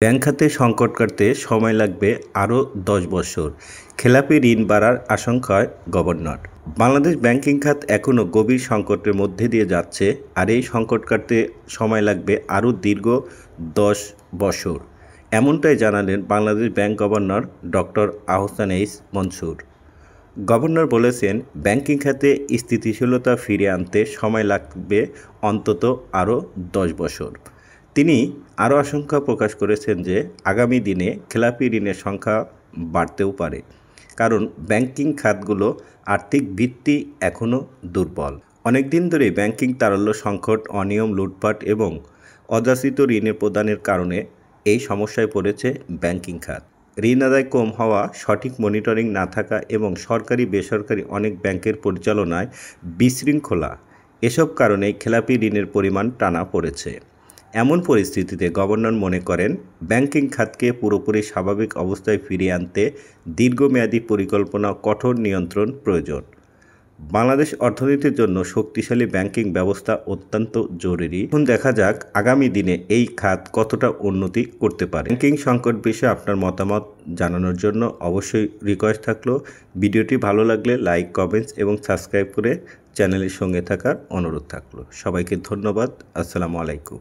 Bank খাতে সংকট কাটতে সময় লাগবে আরও ১০ বছর, খেলাপি ঋণ বাড়ার আশঙ্কায় গভর্নর। বাংলাদেশ ব্যাংকিং খাত এখনও গভীর সংকটের মধ্যে দিয়ে যাচ্ছে, আর এই সংকট কাটতে সময় লাগবে আরও দীর্ঘ ১০ বছর। এমনটাই জানালেন Bangladesh bank governor doctor Ahsan H Mansur. Governor বলেছেন, ব্যাংকিং খাতে স্থিতিশীলতা ফিরিয়ে আনতে সময় লাগবে অন্তত আরও ১০ বছর। তিনি আরও আশঙ্কা প্রকাশ করেছেন যে আগামী দিনে খেলাপি ঋণের সংখ্যা বাড়তেও পারে, কারণ ব্যাংকিং খাতগুলো আর্থিক ভিত্তি এখনও দুর্বল। অনেকদিন ধরেই ব্যাংকিং তারল্য সংকট, অনিয়ম, লুটপাট এবং অযাচিত ঋণের প্রদানের কারণে এই সমস্যায় পড়েছে ব্যাংকিং খাত। ঋণ আদায় কম হওয়া, সঠিক মনিটরিং না থাকা এবং সরকারি বেসরকারি অনেক ব্যাংকের পরিচালনায় বিশৃঙ্খলা, এসব কারণেই খেলাপি ঋণের পরিমাণ টানা পড়েছে। এমন পরিস্থিতিতে গভর্নর মনে করেন, ব্যাংকিং খাতকে পুরোপুরি স্বাভাবিক অবস্থায় ফিরিয়ে আনতে দীর্ঘমেয়াদী পরিকল্পনা ও কঠোর নিয়ন্ত্রণ প্রয়োজন। বাংলাদেশ অর্থনীতির জন্য শক্তিশালী ব্যাংকিং ব্যবস্থা অত্যন্ত জরুরি। এখন দেখা যাক আগামী দিনে এই খাত কতটা উন্নতি করতে পারে। ব্যাংকিং সংকট বিষয়ে আপনার মতামত জানানোর জন্য অবশ্যই রিকোয়েস্ট থাকলো, ভিডিওটি ভালো লাগলে লাইক, কমেন্টস এবং সাবস্ক্রাইব করে চ্যানেলের সঙ্গে থাকার অনুরোধ থাকলো। সবাইকে ধন্যবাদ। আসসালামু আলাইকুম।